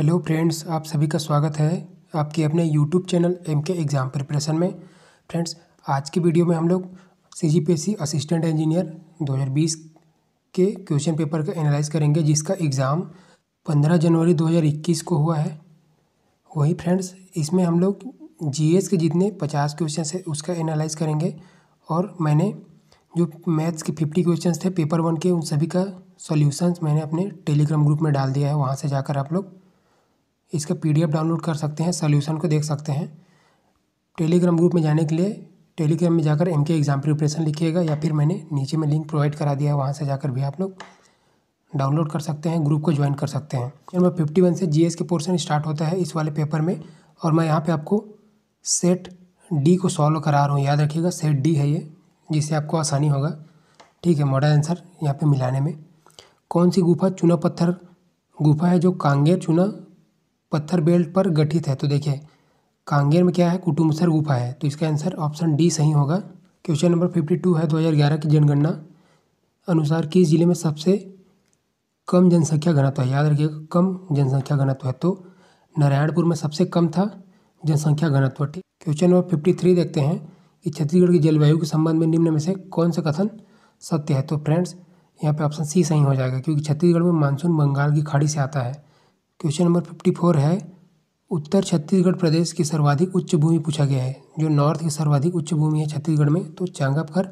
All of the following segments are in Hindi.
हेलो फ्रेंड्स, आप सभी का स्वागत है आपके अपने YouTube channel MK exam preparation में। फ्रेंड्स, आज की वीडियो में हम लोग CGPSC असिस्टेंट इंजीनियर 2020 के क्वेश्चन पेपर का एनालाइज करेंगे, जिसका एग्ज़ाम 15 जनवरी 2021 को हुआ है। वही फ्रेंड्स, इसमें हम लोग GS के जितने 50 क्वेश्चन है उसका एनालाइज करेंगे, और मैंने जो मैथ्स के 50 क्वेश्चंस थे पेपर 1 के, उन सभी का सॉल्यूशंस मैंने अपने टेलीग्राम ग्रुप में डाल दिया है। वहाँ से जाकर आप लोग इसका PDF डाउनलोड कर सकते हैं, सॉल्यूशन को देख सकते हैं। टेलीग्राम ग्रुप में जाने के लिए टेलीग्राम में जाकर MK एग्ज़ाम प्रिपरेशन लिखिएगा, या फिर मैंने नीचे में लिंक प्रोवाइड करा दिया है, वहाँ से जाकर भी आप लोग डाउनलोड कर सकते हैं, ग्रुप को ज्वाइन कर सकते हैं। नंबर 51 से GS के पोर्शन स्टार्ट होता है इस वाले पेपर में, और मैं यहाँ पे आपको सेट D को सॉल्व करा रहा हूँ। याद रखिएगा, सेट D है ये, जिससे आपको आसानी होगा। ठीक है, मॉडल आंसर यहाँ पे मिलाने में। कौन सी गुफा चूना पत्थर गुफा है जो कांगेर चूना पत्थर बेल्ट पर गठित है? तो देखिए, कांगेर में क्या है, कुटुमसर गुफा है, तो इसका आंसर ऑप्शन D सही होगा। क्वेश्चन नंबर 52 है, 2011 की जनगणना अनुसार किस जिले में सबसे कम जनसंख्या घनत्व है? याद रखिएगा, कम जनसंख्या घनत्व है, तो नारायणपुर में सबसे कम था जनसंख्या घनत्व। ठीक, क्वेश्चन नंबर 53 देखते हैं कि छत्तीसगढ़ की जलवायु के संबंध में निम्न में से कौन सा कथन सत्य है? तो फ्रेंड्स, यहाँ पे ऑप्शन C सही हो जाएगा, क्योंकि छत्तीसगढ़ में मानसून बंगाल की खाड़ी से आता है। क्वेश्चन नंबर 54 है, उत्तर छत्तीसगढ़ प्रदेश की सर्वाधिक उच्च भूमि पूछा गया है। जो नॉर्थ की सर्वाधिक उच्च भूमि है छत्तीसगढ़ में, तो चांगपकर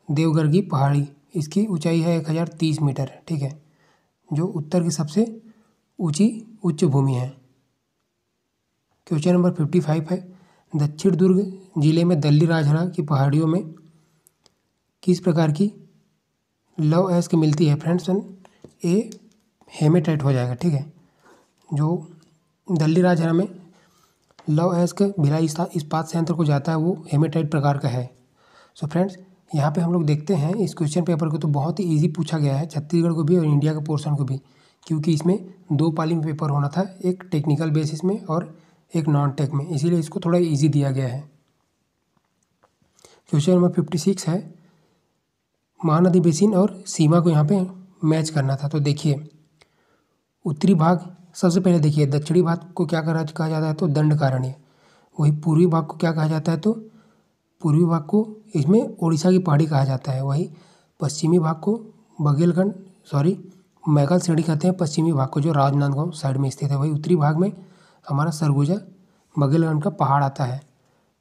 देवगढ़ की पहाड़ी, इसकी ऊंचाई है 1030 मीटर। ठीक है, जो उत्तर की सबसे ऊंची उच्च भूमि है। क्वेश्चन नंबर 55 है, दक्षिण दुर्ग जिले में दल्ली राजहरा की पहाड़ियों में किस प्रकार की लौह अयस्क मिलती है? फ्रेंड्स, ए हेमेटाइट हो जाएगा। ठीक है, जो दल्ली राजहरा में लौह अयस्क भिलाई इस्पात संयंत्र को जाता है, वो हेमेटाइट प्रकार का है। सो फ्रेंड्स, यहाँ पे हम लोग देखते हैं इस क्वेश्चन पेपर को, तो बहुत ही इजी पूछा गया है, छत्तीसगढ़ को भी और इंडिया के पोर्शन को भी, क्योंकि इसमें 2 पाली में पेपर होना था, एक टेक्निकल बेसिस में और एक नॉन टेक में, इसीलिए इसको थोड़ा ईजी दिया गया है। क्वेश्चन नंबर 56 है, महानदी बेसिन और सीमा को यहाँ पे मैच करना था। तो देखिए, उत्तरी भाग, सबसे पहले देखिए, दक्षिणी भाग को क्या कहा जाता है? तो दंडकारण्य। वही पूर्वी भाग को क्या कहा जाता है? तो पूर्वी भाग को इसमें उड़ीसा की पहाड़ी कहा जाता है। वही पश्चिमी भाग को मैगल श्रेणी कहते हैं, पश्चिमी भाग को, जो राजनांदगांव साइड में स्थित है। वही उत्तरी भाग में हमारा सरगुजा बघेलखंड का पहाड़ आता है,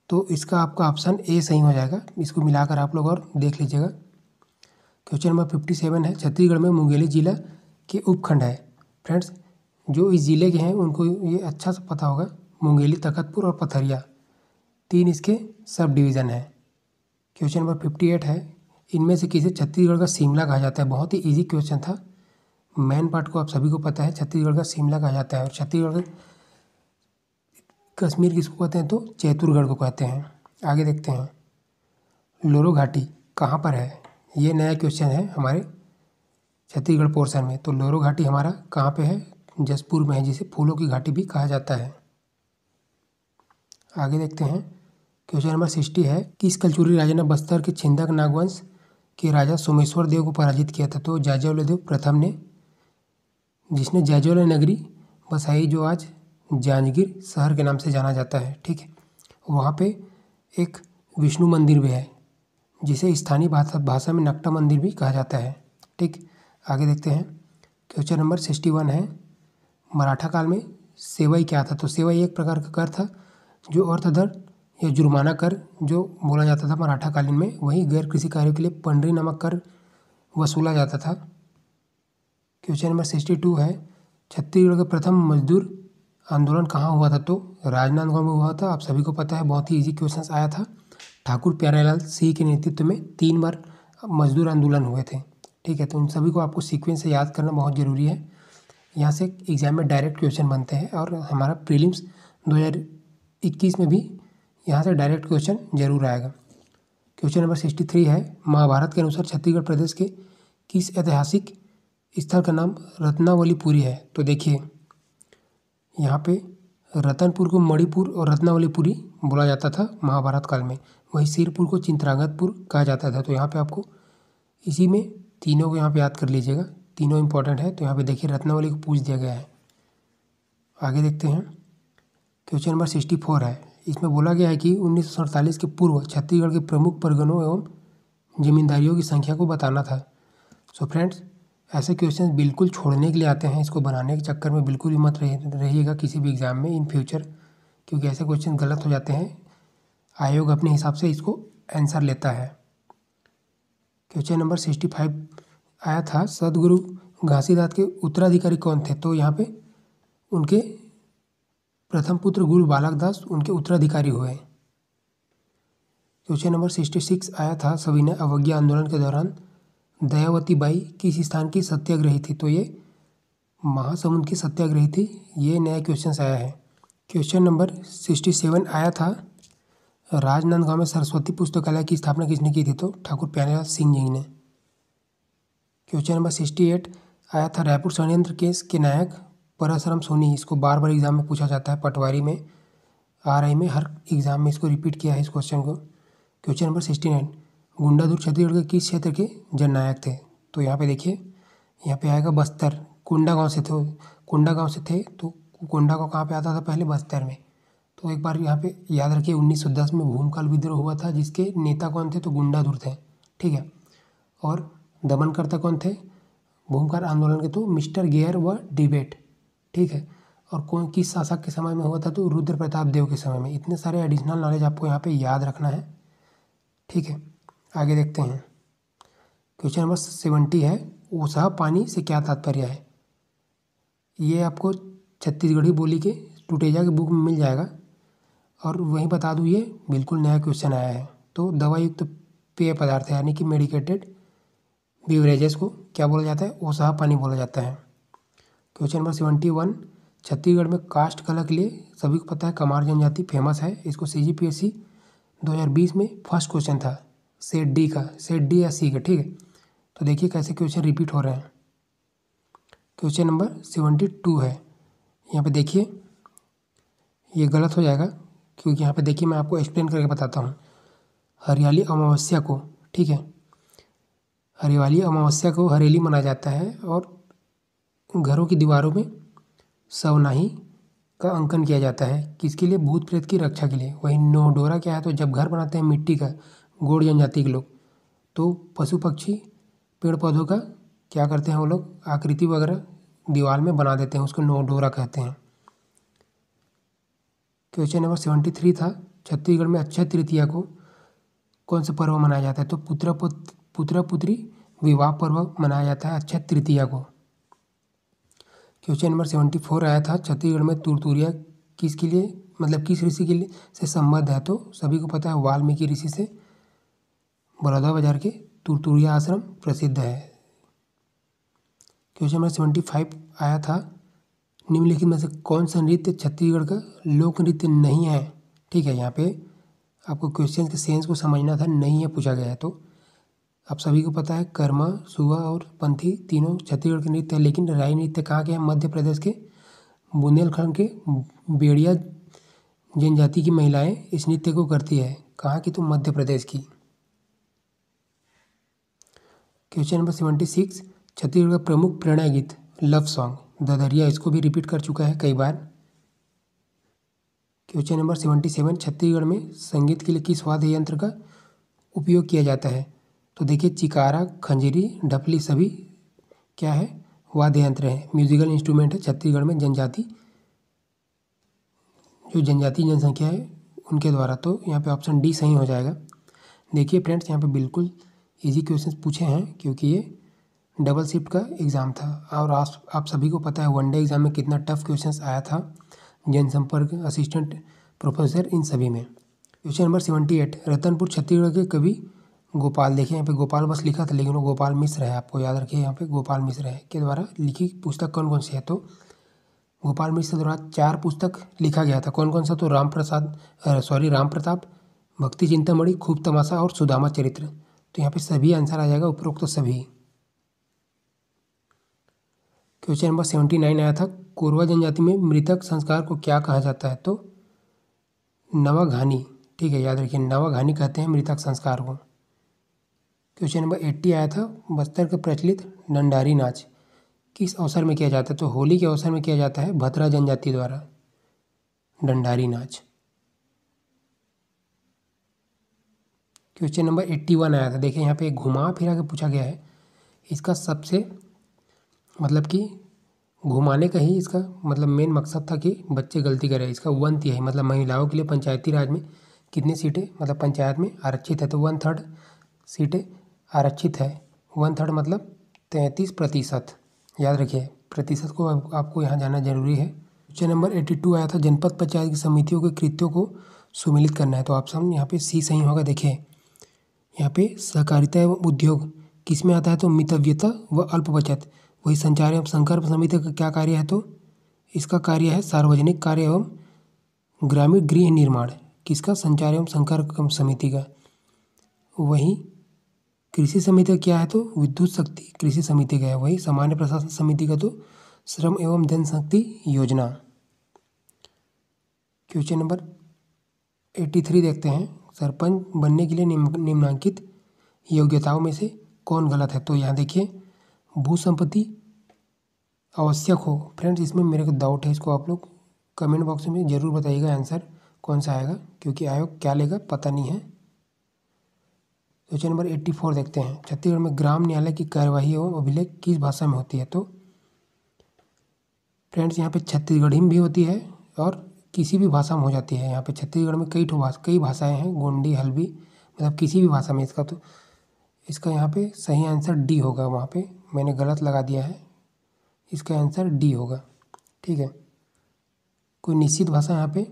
तो इसका आपका ऑप्शन A सही हो जाएगा। इसको मिलाकर आप लोग और देख लीजिएगा। क्वेश्चन नंबर 57 है, छत्तीसगढ़ में मुंगेली जिला के उपखंड है। फ्रेंड्स, जो इस ज़िले के हैं उनको ये अच्छा से पता होगा, मुंगेली, तखतपुर और पथरिया, 3 इसके सब डिवीज़न है। क्वेश्चन नंबर 58 है, इनमें से किसे छत्तीसगढ़ का शिमला कहा जाता है? बहुत ही इजी क्वेश्चन था, मेन पार्ट को आप सभी को पता है, छत्तीसगढ़ का शिमला कहा जाता है। और छत्तीसगढ़ का कश्मीर किसको कहते हैं? तो चैतुरगढ़ को कहते हैं। आगे देखते हैं, लोरो घाटी कहाँ पर है? ये नया क्वेश्चन है हमारे छत्तीसगढ़ पोर्शन में। तो लोरो घाटी हमारा कहाँ पे है? जसपुर में है, जिसे फूलों की घाटी भी कहा जाता है। आगे देखते हैं, क्वेश्चन नंबर 60 है, किस कलचुरी राजा ने बस्तर के छिंदक नागवंश के राजा सोमेश्वर देव को पराजित किया था? तो जाज्वल्य देव प्रथम ने, जिसने जाज्वल्य नगरी बसाई, जो आज जांजगीर शहर के नाम से जाना जाता है। ठीक है, वहाँ पे एक विष्णु मंदिर भी है, जिसे स्थानीय भाषा में नक्टा मंदिर भी कहा जाता है। ठीक, आगे देखते हैं, क्वेश्चन नंबर 61 है, मराठा काल में सेवई क्या था? तो सेवई एक प्रकार का कर था, जो अर्थदंड या जुर्माना कर जो बोला जाता था मराठा कालीन में। वही गैर कृषि कार्यों के लिए पंडरी नामक कर वसूला जाता था। क्वेश्चन नंबर 62 है, छत्तीसगढ़ का प्रथम मजदूर आंदोलन कहाँ हुआ था? तो राजनांदगांव में हुआ था, आप सभी को पता है, बहुत ही इजी क्वेश्चन आया था। ठाकुर प्यारेलाल सिंह के नेतृत्व में 3 बार मजदूर आंदोलन हुए थे। ठीक है, तो उन सभी को आपको सीक्वेंस से याद करना बहुत ज़रूरी है, यहाँ से एग्जाम में डायरेक्ट क्वेश्चन बनते हैं, और हमारा प्रीलिम्स 2021 में भी यहाँ से डायरेक्ट क्वेश्चन जरूर आएगा। क्वेश्चन नंबर 63 है, महाभारत के अनुसार छत्तीसगढ़ प्रदेश के किस ऐतिहासिक स्थल का नाम रत्नावलीपुरी है? तो देखिए, यहाँ पे रतनपुर को मणिपुर और रत्नावलीपुरी बोला जाता था महाभारत काल में। वही सिरपुर को चिंतरांगतपुर कहा जाता था। तो यहाँ पे आपको इसी में तीनों को यहाँ पे याद कर लीजिएगा, तीनों इंपॉर्टेंट है। तो यहाँ पे देखिए, रत्नावली को पूछ दिया गया है। आगे देखते हैं। क्वेश्चन नंबर 64 है। इसमें बोला गया है कि 1947 के पूर्व छत्तीसगढ़ के प्रमुख परगनों एवं जमींदारियों की संख्या को बताना था। सो फ्रेंड्स, ऐसे क्वेश्चन बिल्कुल छोड़ने के लिए आते हैं, इसको बनाने के चक्कर में बिल्कुल ही मत रहिएगा किसी भी एग्ज़ाम में इन फ्यूचर, क्योंकि ऐसे क्वेश्चन गलत हो जाते हैं। आयोग अपने हिसाब से इसको आंसर लेता है। क्वेश्चन नंबर 65 आया था, सदगुरु घासीदास के उत्तराधिकारी कौन थे? तो यहाँ पे उनके प्रथम पुत्र गुरु बालक दास उनके उत्तराधिकारी हुए। क्वेश्चन नंबर 66 आया था, सविनय अवज्ञा आंदोलन के दौरान दयावती बाई किस स्थान की सत्याग्रही थी? तो ये महासमुंद की सत्याग्रही थी। ये नया क्वेश्चन आया है। क्वेश्चन नंबर 67 आया था, राजनांदगांव में सरस्वती पुस्तकालय की स्थापना किसने की थी? तो ठाकुर प्यारेलाल सिंह जी ने। क्वेश्चन नंबर 68 आया था, रायपुर षड्यंत्र केस के नायक परशुराम सोनी। इसको बार बार एग्जाम में पूछा जाता है, पटवारी में, आरआई में, हर एग्जाम में इसको रिपीट किया है इस क्वेश्चन को। क्वेश्चन नंबर 69, गुंडाधुर छत्तीसगढ़ के किस क्षेत्र के जननायक थे? तो यहाँ पे देखिए, यहाँ पे आएगा बस्तर। कोंडा गांव से थे, कोंडा गांव से थे, तो कोंडा गांव कहाँ पे आता था? पहले बस्तर में। तो एक बार यहाँ पे याद रखिए, 1910 में भूमकाल विद्रोह हुआ था, जिसके नेता कौन थे? तो गुंडाधुर थे, ठीक है। और दमनकर्ता कौन थे भूमकाल आंदोलन के? तो मिस्टर गेयर व डिबेट, ठीक है। और कौन किस शासक के समय में हुआ था? तो रुद्र प्रताप देव के समय में। इतने सारे एडिशनल नॉलेज आपको यहाँ पे याद रखना है, ठीक है। आगे देखते हैं। क्वेश्चन नंबर 70 है, ओसाह पानी से क्या तात्पर्य है? ये आपको छत्तीसगढ़ी बोली के टुटेजा के बुक में मिल जाएगा। और वहीं बता दूँ, ये बिल्कुल नया क्वेश्चन आया है। तो दवा युक्त पेय पदार्थ यानी कि मेडिकेटेड बेवरेजेस को क्या बोला जाता है? ओसाह पानी बोला जाता है। क्वेश्चन नंबर 71, छत्तीसगढ़ में कास्ट कला के लिए सभी को पता है कमार जनजाति फेमस है। इसको CGPSC 2020 में फर्स्ट क्वेश्चन था, सेट डी का, सेट डी या सी का, ठीक है। तो देखिए कैसे क्वेश्चन रिपीट हो रहे हैं। क्वेश्चन नंबर 72 है। यहाँ पे देखिए, ये गलत हो जाएगा, क्योंकि यहाँ पे देखिए मैं आपको एक्सप्लेन करके बताता हूँ। हरियाली अमावस्या को, ठीक है, हरियाली अमावस्या को हरेली मनाया जाता है और घरों की दीवारों में सवनाही का अंकन किया जाता है। किसके लिए? भूत प्रेत की रक्षा के लिए। वहीं नोडोरा क्या है? तो जब घर बनाते हैं मिट्टी का, गोंड जनजाति के लोग, तो पशु पक्षी पेड़ पौधों का क्या करते हैं वो लोग? आकृति वगैरह दीवार में बना देते हैं, उसको नोडोरा कहते हैं। क्वेश्चन नंबर 73 था, छत्तीसगढ़ में अक्षय तृतीया को कौन सा पर्व मनाया जाता है? तो पुत्र पुत्री विवाह पर्व मनाया जाता है अक्षय तृतीया को। क्वेश्चन नंबर 74 आया था, छत्तीसगढ़ में तुरतुरिया किसके लिए, मतलब किस ऋषि के लिए से संबद्ध है? तो सभी को पता है वाल्मीकि ऋषि से बलौदाबाजार के तुरतुरिया आश्रम प्रसिद्ध है। क्वेश्चन नंबर 75 आया था, निम्नलिखित में से कौन सा नृत्य छत्तीसगढ़ का लोक नृत्य नहीं है? ठीक है, यहाँ पे आपको क्वेश्चन के सेंस को समझना था, नहीं है पूछा गया है। तो आप सभी को पता है कर्मा, सुआ और पंथी तीनों छत्तीसगढ़ के नृत्य है, लेकिन राई नृत्य कहाँ के हैं? मध्य प्रदेश के बुंदेलखंड के बेड़िया जनजाति की महिलाएं इस नृत्य को करती है। कहाँ की? तो मध्य प्रदेश की। क्वेश्चन नंबर 76, छत्तीसगढ़ का प्रमुख प्रेरणा गीत लव सॉन्ग ददरिया, इसको भी रिपीट कर चुका है कई बार। क्वेश्चन नंबर 77, छत्तीसगढ़ में संगीत के लिए किस वाद्य यंत्र का उपयोग किया जाता है? तो देखिए, चिकारा, खंजरी, ढपली सभी क्या है? वाद्य यंत्र है, म्यूजिकल इंस्ट्रूमेंट है छत्तीसगढ़ में जनजाति, जो जनजाति जनसंख्या है उनके द्वारा। तो यहाँ पे ऑप्शन डी सही हो जाएगा। देखिए फ्रेंड्स, यहाँ पे बिल्कुल इजी क्वेश्चंस पूछे हैं, क्योंकि ये डबल शिफ्ट का एग्ज़ाम था। और आप सभी को पता है वनडे एग्ज़ाम में कितना टफ क्वेश्चंस आया था, जनसंपर्क, असिस्टेंट प्रोफेसर, इन सभी में। क्वेश्चन नंबर 78, रतनपुर छत्तीसगढ़ के कवि गोपाल, देखिए यहाँ पे गोपाल बस लिखा था, लेकिन वो गोपाल मिश्र है, आपको याद रखिए यहाँ पे गोपाल मिश्र है, के द्वारा लिखी पुस्तक कौन कौन सी है? तो गोपाल मिश्र द्वारा 4 पुस्तक लिखा गया था। कौन कौन सा? तो राम प्रताप, भक्ति चिंतामणि, खूब तमाशा और सुदामा चरित्र। तो यहाँ पे सभी आंसर आ जाएगा, उपरोक्त तो सभी। क्वेश्चन नंबर 79 आया था, कोरवा जनजाति में मृतक संस्कार को क्या कहा जाता है? तो नवाघानी, ठीक है, याद रखिए नवाघानी कहते हैं मृतक संस्कार को। क्वेश्चन नंबर 80 आया था, बस्तर का प्रचलित डंडारी नाच किस अवसर में किया जाता है? तो होली के अवसर में किया जाता है भतरा जनजाति द्वारा डंडारी नाच। क्वेश्चन नंबर 81 आया था। देखिए यहाँ पे घुमा फिरा के पूछा गया है। इसका सबसे मतलब कि घुमाने का ही इसका मतलब मेन मकसद था कि बच्चे गलती करें। इसका 1/3 मतलब महिलाओं के लिए पंचायती राज में कितनी सीटें मतलब पंचायत में आरक्षित है? तो 1/3 सीटें आरक्षित है। 1/3 मतलब 33%। याद रखिए, प्रतिशत को आपको यहाँ जाना जरूरी है। क्वेश्चन नंबर 82 आया था। जनपद पंचायत की समितियों के कृत्यों को सुमिलित करना है। तो ऑप्शन यहाँ पे सी सही होगा। देखिए यहाँ पे सहकारिता एवं उद्योग किस में आता है? तो मितव्ययता व अल्प बचत। वही संचार एवं संकल्प समिति का क्या कार्य है? तो इसका कार्य है सार्वजनिक कार्य एवं ग्रामीण गृह निर्माण। किसका? संचार एवं संकल्प समिति का। वही कृषि समिति का क्या है? तो विद्युत शक्ति कृषि समिति का है। वही सामान्य प्रशासन समिति का तो श्रम एवं जनशक्ति योजना। क्वेश्चन नंबर 83 देखते हैं। सरपंच बनने के लिए निम्नलिखित योग्यताओं में से कौन गलत है? तो यहाँ देखिए भू संपत्ति आवश्यक हो। फ्रेंड्स इसमें मेरे को डाउट है, इसको आप लोग कमेंट बॉक्स में ज़रूर बताइएगा आंसर कौन सा आएगा, क्योंकि आयोग क्या लेगा पता नहीं है। क्वेश्चन नंबर 84 देखते हैं। छत्तीसगढ़ में ग्राम न्यायालय की कार्यवाही एवं अभिलेख किस भाषा में होती है? तो फ्रेंड्स यहाँ पे छत्तीसगढ़ी में भी होती है और किसी भी भाषा में हो जाती है। यहाँ पे छत्तीसगढ़ में कई भाषाएं हैं, गोंडी, हल्बी, मतलब किसी भी भाषा में इसका। तो इसका यहाँ पे सही आंसर डी होगा। वहाँ पे मैंने गलत लगा दिया है, इसका आंसर डी होगा। ठीक है, कोई निश्चित भाषा यहाँ पे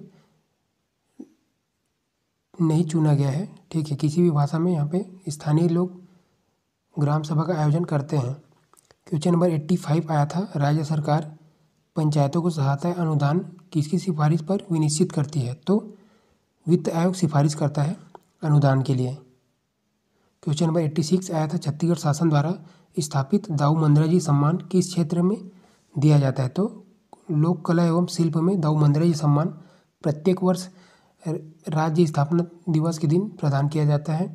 नहीं चुना गया है। ठीक है, किसी भी भाषा में यहाँ पे स्थानीय लोग ग्राम सभा का आयोजन करते हैं। क्वेश्चन नंबर 85 आया था। राज्य सरकार पंचायतों को सहायता अनुदान किसकी सिफारिश पर विनिश्चित करती है? तो वित्त आयोग सिफारिश करता है अनुदान के लिए। क्वेश्चन नंबर 86 आया था। छत्तीसगढ़ शासन द्वारा स्थापित दाऊ मंदरा जी सम्मान किस क्षेत्र में दिया जाता है? तो लोक कला एवं शिल्प में दाऊ मंदरा जी सम्मान प्रत्येक वर्ष राज्य स्थापना दिवस के दिन प्रदान किया जाता है।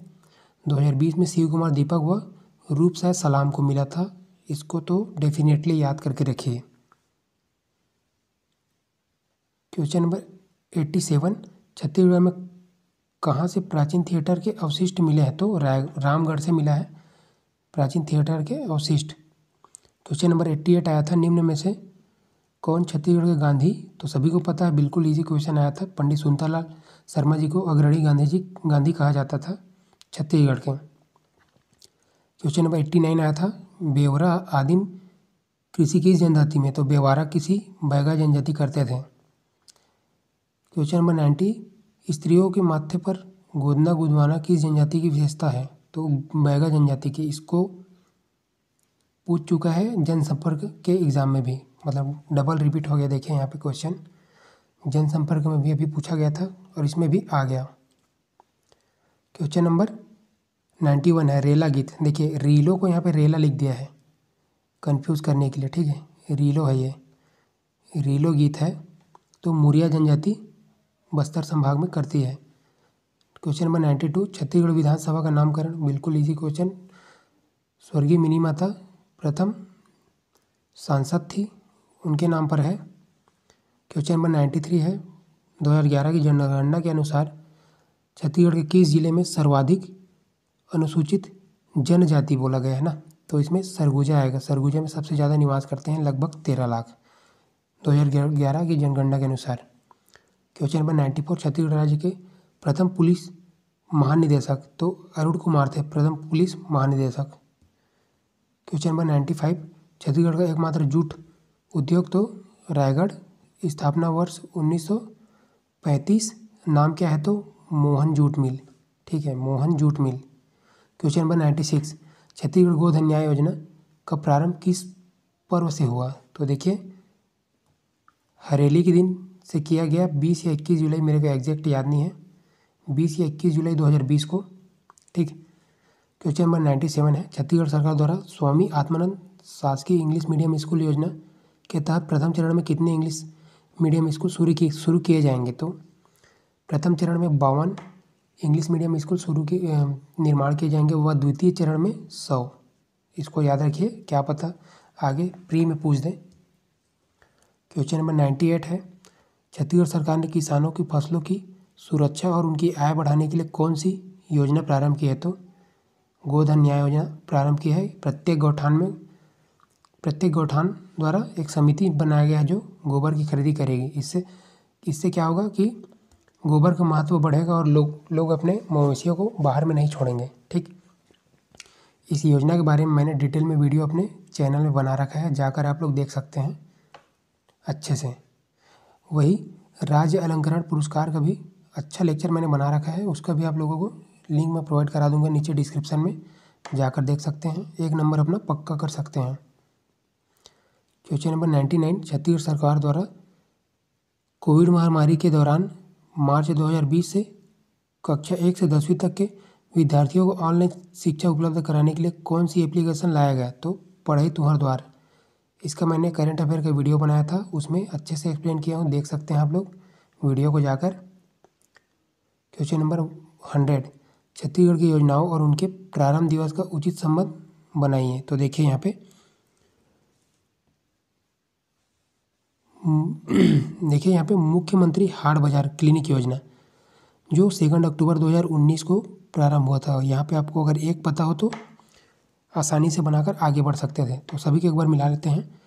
2020 में शिव कुमार दीपक व रूपसाय सलाम को मिला था। इसको तो डेफिनेटली याद करके रखिए। Question number 87। छत्तीसगढ़ में कहाँ से प्राचीन थिएटर के अवशिष्ट मिले हैं? तो रामगढ़ से मिला है प्राचीन थिएटर के अवशिष्ट। क्वेश्चन नंबर 88 आया था। निम्न में से कौन छत्तीसगढ़ के गांधी? तो सभी को पता है, बिल्कुल इजी क्वेश्चन आया था। पंडित सुंदरलाल शर्मा जी को अग्रणी गांधी कहा जाता था छत्तीसगढ़ के। क्वेश्चन नंबर 89 आया था। बेवरा आदिम कृषि किस जनजाति में? तो बेवारा किसी बैगा जनजाति करते थे। Question number 90। स्त्रियों के माथे पर गोदना गुदवाना किस जनजाति की विशेषता है? तो बैगा जनजाति की। इसको पूछ चुका है जनसंपर्क के एग्जाम में भी, मतलब डबल रिपीट हो गया। देखिए यहाँ पे क्वेश्चन जनसंपर्क में भी अभी पूछा गया था और इसमें भी आ गया। क्वेश्चन नंबर 91 है रेला गीत। देखिए रीलो को यहाँ पे रेला लिख दिया है कंफ्यूज करने के लिए। ठीक है, रीलो है ये, रीलो गीत है। तो मुरिया जनजाति बस्तर संभाग में करती है। Question number 92। छत्तीसगढ़ विधानसभा का नामकरण, बिल्कुल इजी क्वेश्चन। स्वर्गीय मिनी माता प्रथम सांसद थी, उनके नाम पर है। क्वेश्चन नंबर 93 है। 2011 की जनगणना के अनुसार छत्तीसगढ़ के किस जिले में सर्वाधिक अनुसूचित जनजाति बोला गया है ना? तो इसमें सरगुजा आएगा। सरगुजा में सबसे ज़्यादा निवास करते हैं, लगभग 13 लाख 2011 की जनगणना के अनुसार। Question number 94। छत्तीसगढ़ राज्य के प्रथम पुलिस महानिदेशक तो अरुण कुमार थे, प्रथम पुलिस महानिदेशक। Question number 95। छत्तीसगढ़ का एकमात्र जूट उद्योग तो रायगढ़, स्थापना वर्ष 1935, नाम क्या है? तो मोहन जूट मिल। ठीक है, Mohan jute mill. Question number 96। Chhattisgarh Godhan Nyay Yojana का प्रारंभ किस पर्व से हुआ? तो देखिए हरेली के दिन से किया गया, 20 या 21 जुलाई, मेरे को एग्जैक्ट याद नहीं है, 20 या 21 जुलाई 2020 को। ठीक। क्वेश्चन नंबर 97 है। छत्तीसगढ़ सरकार द्वारा स्वामी आत्मानंद शासकीय इंग्लिश मीडियम स्कूल योजना के तहत प्रथम चरण में कितने इंग्लिश मीडियम स्कूल शुरू किए जाएंगे? तो प्रथम चरण में 52 इंग्लिश मीडियम स्कूल निर्माण किए जाएंगे व द्वितीय चरण में 100। इसको याद रखिए, क्या पता आगे प्री में पूछ दें। क्वेश्चन नंबर 98 है, छत्तीसगढ़ सरकार ने किसानों की फसलों की सुरक्षा और उनकी आय बढ़ाने के लिए कौन सी योजना प्रारंभ की है? तो गोधन न्याय योजना प्रारंभ की है। प्रत्येक गौठान द्वारा एक समिति बनाया गया है जो गोबर की खरीदी करेगी। इससे क्या होगा कि गोबर का महत्व बढ़ेगा और लोग अपने मवेशियों को बाहर में नहीं छोड़ेंगे। ठीक, इस योजना के बारे में मैंने डिटेल में वीडियो अपने चैनल में बना रखा है, जाकर आप लोग देख सकते हैं अच्छे से। वही राज्य अलंकरण पुरस्कार का भी अच्छा लेक्चर मैंने बना रखा है, उसका भी आप लोगों को लिंक मैं प्रोवाइड करा दूंगा नीचे डिस्क्रिप्शन में, जाकर देख सकते हैं। 1 नंबर अपना पक्का कर सकते हैं। क्वेश्चन नंबर 99, छत्तीसगढ़ सरकार द्वारा कोविड महामारी के दौरान मार्च 2020 से कक्षा 1 से 10वीं तक के विद्यार्थियों को ऑनलाइन शिक्षा उपलब्ध कराने के लिए कौन सी एप्लीकेशन लाया गया? तो पढ़ई तुहर द्वार। इसका मैंने करंट अफेयर का वीडियो बनाया था, उसमें अच्छे से एक्सप्लेन किया हूँ, देख सकते हैं आप लोग वीडियो को जाकर। क्वेश्चन नंबर 100, छत्तीसगढ़ की योजनाओं और उनके प्रारंभ दिवस का उचित संबंध बनाइए। तो देखिए यहाँ पे मुख्यमंत्री हाट बाजार क्लिनिक योजना जो 2 अक्टूबर 2019 को प्रारंभ हुआ था। यहाँ पे आपको अगर एक पता हो तो आसानी से बनाकर आगे बढ़ सकते थे। तो सभी को एक बार मिला लेते हैं।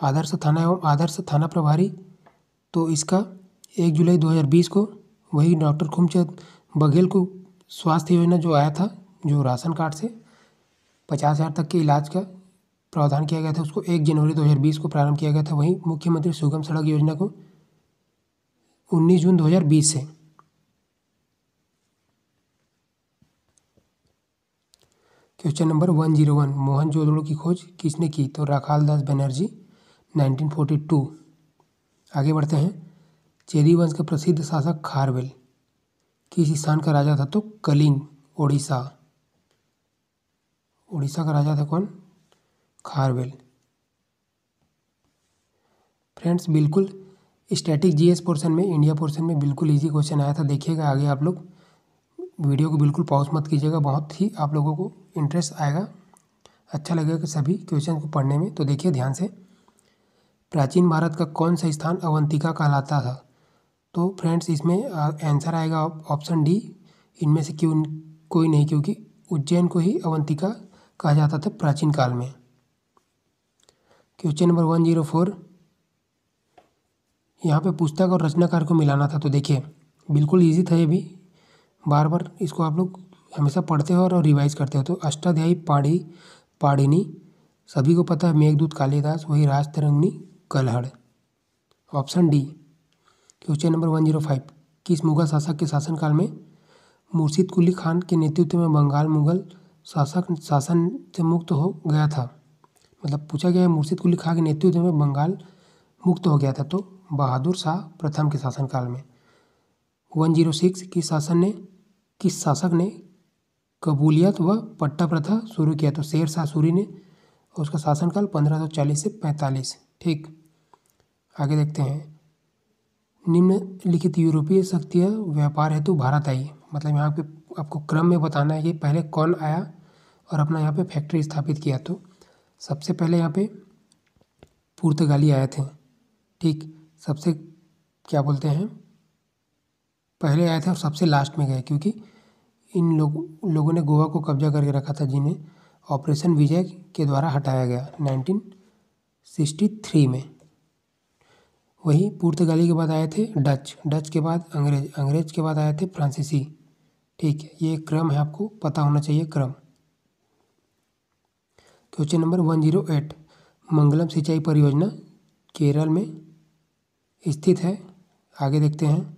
आदर्श थाना एवं आदर्श थाना प्रभारी, तो इसका 1 जुलाई 2020 को वही डॉक्टर खूबचंद बघेल को स्वास्थ्य योजना जो आया था, जो राशन कार्ड से 50,000 तक के इलाज का प्रावधान किया गया था, उसको 1 जनवरी 2020 को प्रारंभ किया गया था। वहीं मुख्यमंत्री सुगम सड़क योजना को 19 जून 2020 से। क्वेश्चन नंबर 101, मोहनजोदड़ो की खोज किसने की? तो राखाल दास बनर्जी 1942। आगे बढ़ते हैं। चेदी वंश का प्रसिद्ध शासक खारवेल किस स्थान का राजा था? तो कलिंग, उड़ीसा का राजा था कौन? खारवेल। फ्रेंड्स, बिल्कुल स्टैटिक जीएस पोर्शन में, इंडिया पोर्शन में बिल्कुल इजी क्वेश्चन आया था। देखिएगा आगे, आप लोग वीडियो को बिल्कुल पॉज मत कीजिएगा, बहुत ही आप लोगों को इंटरेस्ट आएगा, अच्छा लगेगा कि सभी क्वेश्चन को पढ़ने में। तो देखिए ध्यान से, प्राचीन भारत का कौन सा स्थान अवंतिका कहलाता था? तो फ्रेंड्स, इसमें आंसर आएगा ऑप्शन डी, इनमें से क्यों कोई नहीं, क्योंकि उज्जैन को ही अवंतिका कहा जाता था प्राचीन काल में। क्वेश्चन नंबर 104, यहाँ पे पुस्तक और रचनाकार को मिलाना था। तो देखिए बिल्कुल इजी था ये भी, बार बार इसको आप लोग हमेशा पढ़ते हो और रिवाइज करते हो। तो अष्टाध्यायी पाणिनि सभी को पता है, मेघदूत कालिदास, वही Rajatarangini Kalhana, option D. Question number 105, किस मुगल शासक के शासनकाल में मुर्शिद कुली खान के नेतृत्व में बंगाल मुगल शासन से मुक्त हो गया था? मतलब पूछा गया है मुर्शिद कुली खान के नेतृत्व में बंगाल मुक्त हो गया था, तो बहादुर शाह प्रथम के शासनकाल में। 106, किस शासक ने कबूलियत व पट्टा प्रथा शुरू किया? तो शेर शाह सूरी ने, उसका शासनकाल 1540 से 45। ठीक, आगे देखते हैं। निम्नलिखित यूरोपीय शक्तियाँ व्यापार हेतु भारत आई। मतलब यहाँ पे आपको क्रम में बताना है कि पहले कौन आया और अपना यहाँ पे फैक्ट्री स्थापित किया। तो सबसे पहले यहाँ पे पुर्तगाली आए थे। ठीक, सबसे क्या बोलते हैं, पहले आए थे और सबसे लास्ट में गए, क्योंकि इन लोगों ने गोवा को कब्जा करके रखा था, जिन्हें ऑपरेशन विजय के द्वारा हटाया गया 1963 में। वही पुर्तगाली के बाद आए थे डच के बाद अंग्रेज के बाद आए थे फ्रांसीसी। ठीक है, ये क्रम है, आपको पता होना चाहिए क्रम। क्वेश्चन नंबर 108, मंगलम सिंचाई परियोजना केरल में स्थित है। आगे देखते हैं।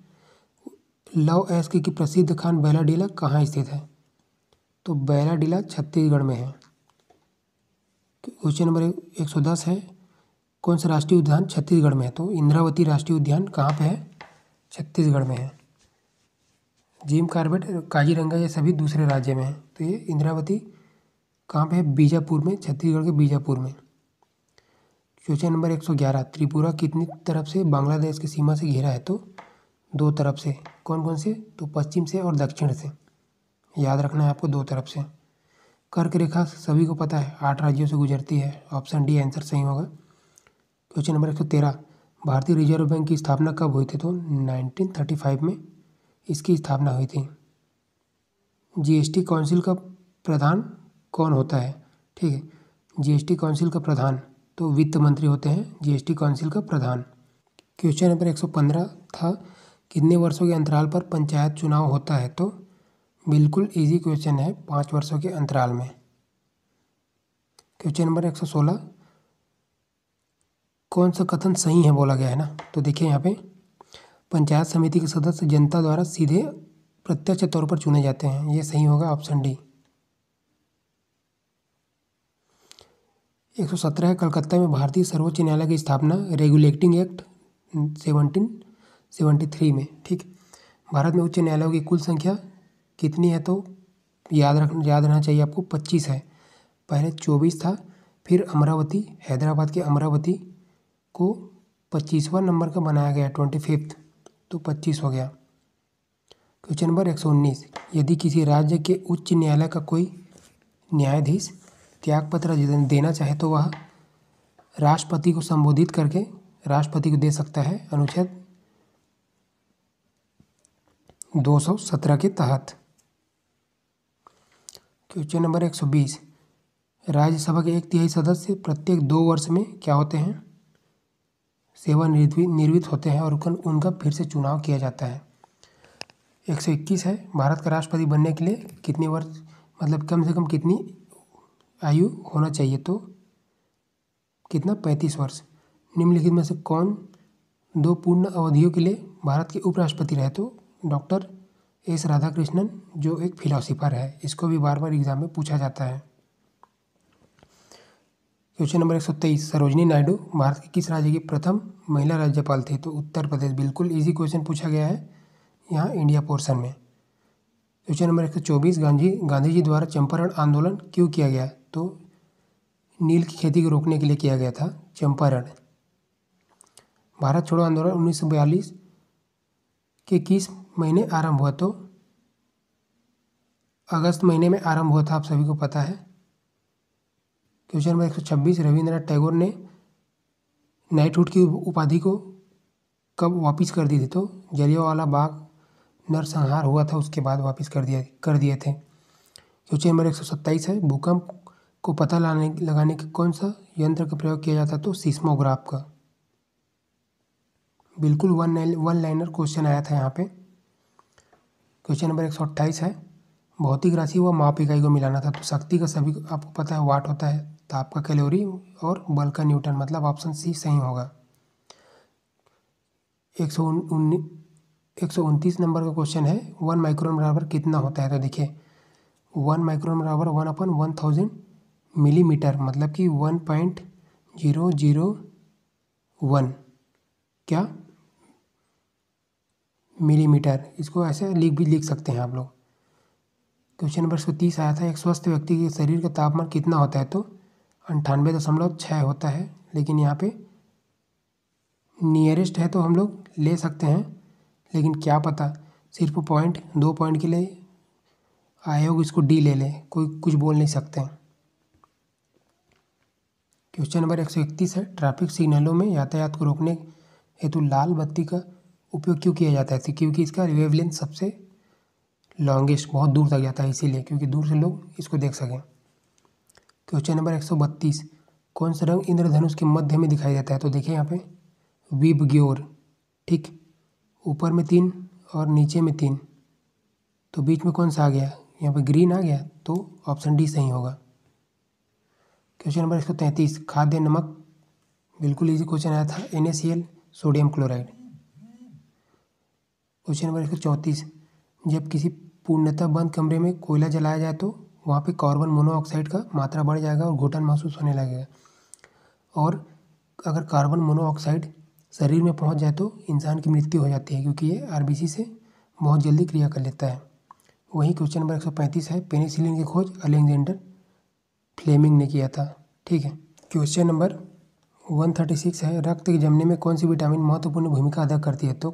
लव एस्क की प्रसिद्ध खान बैलाडीला कहाँ स्थित है? तो बैलाडीला छत्तीसगढ़ में है। क्वेश्चन नंबर 110 है, कौन सा राष्ट्रीय उद्यान छत्तीसगढ़ में है? तो इंद्रावती राष्ट्रीय उद्यान कहाँ पे है? छत्तीसगढ़ में है। जिम कॉर्बेट, काजीरंगा ये सभी दूसरे राज्य में है। तो ये इंद्रावती कहाँ पे है? बीजापुर में, छत्तीसगढ़ के बीजापुर में। क्वेश्चन नंबर 111, त्रिपुरा कितनी तरफ से बांग्लादेश की सीमा से घिरा है? तो 2 तरफ से। कौन कौन से? तो पश्चिम से और दक्षिण से। याद रखना है आपको, 2 तरफ से। कर्क रेखा सभी को पता है 8 राज्यों से गुजरती है। ऑप्शन डी आंसर सही होगा। क्वेश्चन नंबर 113, भारतीय रिजर्व बैंक की स्थापना कब हुई थी? तो 1935 में इसकी स्थापना हुई थी। जीएसटी काउंसिल का प्रधान कौन होता है? ठीक है, जीएसटी काउंसिल का प्रधान तो वित्त मंत्री होते हैं जीएसटी काउंसिल का प्रधान। क्वेश्चन नंबर 115 था, कितने वर्षों के अंतराल पर पंचायत चुनाव होता है? तो बिल्कुल इजी क्वेश्चन है, 5 वर्षों के अंतराल में। क्वेश्चन नंबर 116, कौन सा कथन सही है बोला गया है ना? तो देखिए यहाँ पे पंचायत समिति के सदस्य जनता द्वारा सीधे प्रत्यक्ष तौर पर चुने जाते हैं, ये सही होगा ऑप्शन डी। 117 है, कलकत्ता में भारतीय सर्वोच्च न्यायालय की स्थापना रेगुलेटिंग एक्ट 1773 में। ठीक, भारत में उच्च न्यायालयों की कुल संख्या कितनी है? तो याद रहना चाहिए आपको, 25 है। पहले 24 था, फिर अमरावती, हैदराबाद के अमरावती को 25वां नंबर का बनाया गया, 25th, तो 25 हो गया। क्वेश्चन नंबर 119, यदि किसी राज्य के उच्च न्यायालय का कोई न्यायाधीश त्यागपत्र देना चाहे तो वह राष्ट्रपति को संबोधित करके राष्ट्रपति को दे सकता है, अनुच्छेद 217 के तहत। क्वेश्चन नंबर 120, राज्यसभा के 1/3 सदस्य प्रत्येक 2 वर्ष में क्या होते हैं? सेवानिवृत्त होते हैं और उनका फिर से चुनाव किया जाता है। 121 है, भारत का राष्ट्रपति बनने के लिए कितने वर्ष, मतलब कम से कम कितनी आयु होना चाहिए? तो कितना? 35 वर्ष। निम्नलिखित में से कौन 2 पूर्ण अवधियों के लिए भारत के उपराष्ट्रपति रहे? तो डॉक्टर एस राधाकृष्णन, जो एक फिलोसोफर है, इसको भी बार बार एग्जाम में पूछा जाता है। क्वेश्चन नंबर 123, सरोजिनी नायडू भारत के किस राज्य की प्रथम महिला राज्यपाल थी? तो उत्तर प्रदेश। बिल्कुल इजी क्वेश्चन पूछा गया है यहाँ इंडिया पोर्शन में। क्वेश्चन नंबर 124, गांधी जी द्वारा चंपारण आंदोलन क्यों किया गया? तो नील की खेती को रोकने के लिए किया गया था चंपारण। भारत छोड़ो आंदोलन 1942 के किस महीने आरंभ हुआ? तो अगस्त महीने में आरंभ हुआ था, आप सभी को पता है। क्वेश्चन नंबर 126, रविंद्रनाथ टैगोर ने नाइटहुड की उपाधि को कब वापिस कर दी थी? तो जलियांवाला बाग नरसंहार हुआ था उसके बाद वापस कर दिए थे। क्वेश्चन नंबर 127 है, भूकंप को पता लगाने के कौन सा यंत्र का प्रयोग किया जाता? तो सीस्मोग्राफ का। बिल्कुल वन लाइनर क्वेश्चन आया था यहाँ पे। क्वेश्चन नंबर 128 है, भौतिक राशि व माप इकाई को मिलाना था। तो शक्ति का सभी आपको पता है वाट होता है, ताप का कैलोरी और बल का न्यूटन, मतलब ऑप्शन सी सही होगा। 129 नंबर का क्वेश्चन है, 1 माइक्रोन बराबर कितना होता है? तो देखिए 1 माइक्रोन बराबर 1/1000 मिलीमीटर, मतलब कि 1.001 क्या मिलीमीटर। इसको ऐसे लिख सकते हैं आप लोग। क्वेश्चन नंबर 130 आया था, एक स्वस्थ व्यक्ति के शरीर का तापमान कितना होता है? तो 98.6 होता है, लेकिन यहाँ पे नियरेस्ट है तो हम लोग ले सकते हैं, लेकिन क्या पता सिर्फ 2 पॉइंट के लिए आयोग इसको डी ले ले, कोई कुछ बोल नहीं सकते। क्वेश्चन नंबर 131 है, ट्रैफिक सिग्नलों में यातायात को रोकने हेतु लाल बत्ती का उपयोग क्यों किया जाता है? क्योंकि इसका वेवलेंथ सबसे लॉन्गेस्ट, बहुत दूर तक जाता है, इसीलिए, क्योंकि दूर से लोग इसको देख सकें। क्वेश्चन नंबर 132, कौन सा रंग इंद्रधनुष के मध्य में दिखाई देता है? तो देखिए यहाँ पे विबग्योर, ठीक, ऊपर में 3 और नीचे में 3, तो बीच में कौन सा आ गया? यहाँ पे ग्रीन आ गया, तो ऑप्शन डी सही होगा। क्वेश्चन नंबर 133, खाद्य नमक, बिल्कुल इजी क्वेश्चन आया था, NaCl, sodium chloride. Question number 134, जब किसी पूर्णतः बंद कमरे में कोयला जलाया जाए तो वहाँ पे कार्बन मोनोऑक्साइड का मात्रा बढ़ जाएगा और घुटन महसूस होने लगेगा, और अगर कार्बन मोनोऑक्साइड शरीर में पहुँच जाए तो इंसान की मृत्यु हो जाती है, क्योंकि ये RBC से बहुत जल्दी क्रिया कर लेता है। वहीं क्वेश्चन नंबर 135 है, पेनिसिलिन की खोज अलेक्जेंडर फ्लेमिंग ने किया था, ठीक है। क्वेश्चन नंबर 136 है, रक्त के जमने में कौन सी विटामिन महत्वपूर्ण भूमिका अदा करती है? तो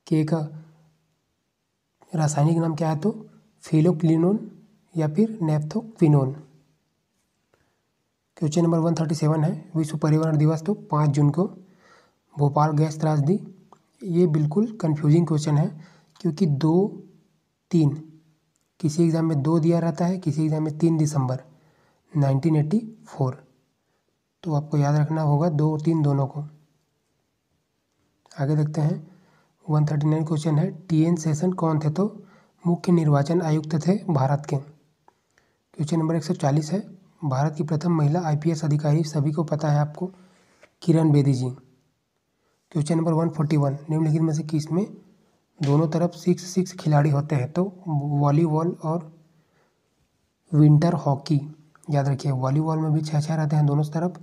के का रासायनिक नाम क्या है? तो फिलोक्लिनोन या फिर नेफ्थोक्विनोन। क्वेश्चन नंबर 137 है, विश्व पर्यावरण दिवस तो 5 जून को। भोपाल गैस त्रासदी, ये बिल्कुल कंफ्यूजिंग क्वेश्चन है क्योंकि 2-3 किसी एग्ज़ाम में 2 दिया रहता है, किसी एग्ज़ाम में 3 दिसंबर 1984। तो आपको याद रखना होगा 2 और 3 दोनों को। आगे देखते हैं 139 क्वेश्चन है, TN सेशन कौन थे? तो मुख्य निर्वाचन आयुक्त थे भारत के। क्वेश्चन नंबर 140 है, भारत की प्रथम महिला IPS अधिकारी सभी को पता है आपको, किरण बेदी जी। क्वेश्चन नंबर 141, निम्नलिखित में से किस में दोनों तरफ 6 खिलाड़ी होते हैं? तो वॉलीबॉल और विंटर हॉकी। याद रखिए, वॉलीबॉल में भी 6 रहते हैं दोनों तरफ,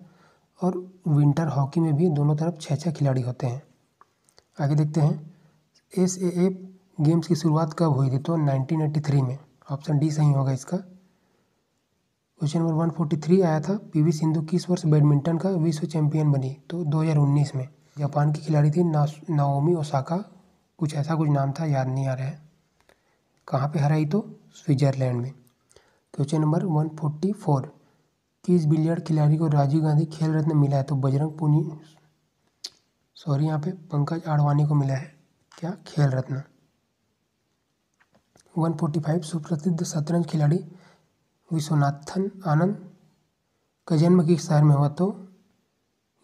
और विंटर हॉकी में भी दोनों तरफ 6 खिलाड़ी होते हैं। आगे देखते हैं, SAF गेम्स की शुरुआत कब हुई थी? तो 1983 में। ऑप्शन डी सही होगा इसका। क्वेश्चन नंबर 143 आया था, PV सिंधु किस वर्ष बैडमिंटन का विश्व चैंपियन बनी? तो 2019 में। जापान की खिलाड़ी थी नाओमी ओसाका, कुछ नाम था, याद नहीं आ रहा है। कहाँ पे हराई? तो स्विट्जरलैंड में। क्वेश्चन नंबर 144, किस बिलियर्ड खिलाड़ी को राजीव गांधी खेल रत्न मिला है? तो बजरंग पुनिया, यहाँ पे पंकज आडवाणी को मिला है क्या? खेल रत्न। 145, सुप्रसिद्ध शतरंज खिलाड़ी विश्वनाथन आनंद का जन्म किस शहर में हुआ? तो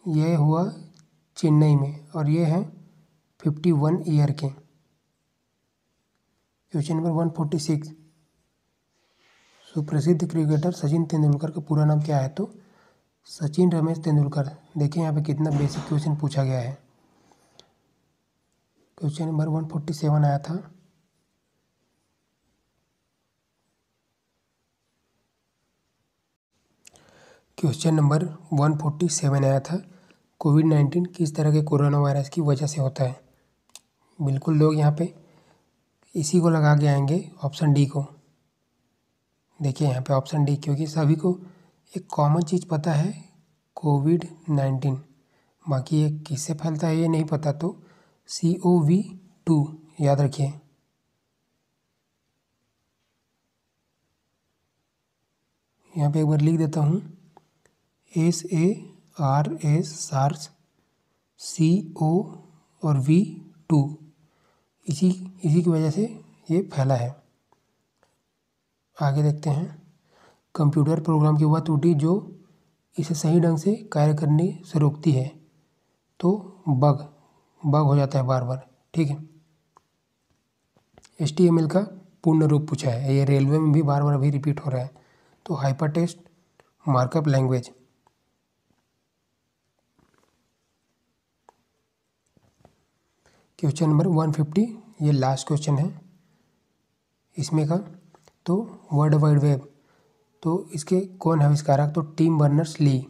यह हुआ चेन्नई में, और ये है 51 ईयर के। क्वेश्चन नंबर 146, सुप्रसिद्ध क्रिकेटर सचिन तेंदुलकर का पूरा नाम क्या है? तो सचिन रमेश तेंदुलकर। देखिए यहाँ पे कितना बेसिक क्वेश्चन पूछा गया है। क्वेश्चन नंबर 147 आया था, क्वेश्चन नंबर 147 आया था, कोविड-19 किस तरह के कोरोना वायरस की वजह से होता है? बिल्कुल लोग यहाँ पे इसी को लगा के आएंगे, ऑप्शन डी को। देखिए यहाँ पे ऑप्शन डी, क्योंकि सभी को एक कॉमन चीज़ पता है, कोविड-19। बाकी ये किससे फैलता है ये नहीं पता, तो COV2 याद रखिए। यहाँ पे एक बार लिख देता हूँ, SARS, सार्स, CO और V2, इसी की वजह से ये फैला है। आगे देखते हैं, कंप्यूटर प्रोग्राम की वह त्रुटि जो इसे सही ढंग से कार्य करने से रोकती है? तो बग हो जाता है बार बार, ठीक है। HTML का पूर्ण रूप पूछा है, ये रेलवे में भी बार बार अभी रिपीट हो रहा है। तो hyper text markup language. Question number 150, ये लास्ट क्वेश्चन है इसमें का। तो वर्ल्ड वाइड वेब, तो इसके कौन है आविष्कारक? तो टिम बर्नर्स-ली।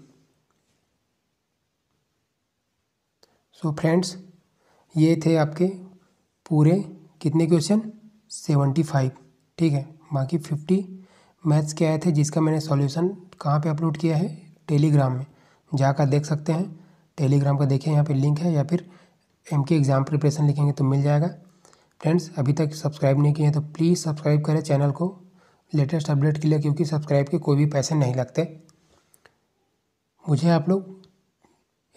सो फ्रेंड्स, ये थे आपके पूरे कितने क्वेश्चन? 75, ठीक है। बाकी 50 मैथ्स के आए थे, जिसका मैंने सॉल्यूशन कहाँ पे अपलोड किया है? टेलीग्राम में जाकर देख सकते हैं। टेलीग्राम का देखिए, यहाँ पे लिंक है, या फिर MK एग्ज़ाम प्रिपरेशन लिखेंगे तो मिल जाएगा। फ्रेंड्स, अभी तक सब्सक्राइब नहीं किए हैं तो प्लीज़ सब्सक्राइब करें चैनल को लेटेस्ट अपडेट के लिए, क्योंकि सब्सक्राइब के कोई भी पैसे नहीं लगते। मुझे आप लोग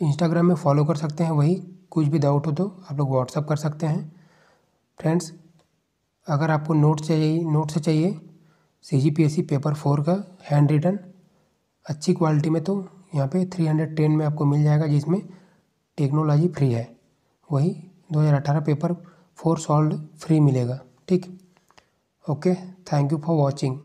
इंस्टाग्राम में फॉलो कर सकते हैं, वही कुछ भी डाउट हो तो आप लोग व्हाट्सअप कर सकते हैं। फ्रेंड्स, अगर आपको नोट से चाहिए CGPSC पेपर 4 का हैंड रिटन अच्छी क्वालिटी में, तो यहाँ पे 310 में आपको मिल जाएगा, जिसमें टेक्नोलॉजी फ्री है। वही 2018 पेपर 4 सॉल्व फ्री मिलेगा, ठीक। Okay, thank you for watching.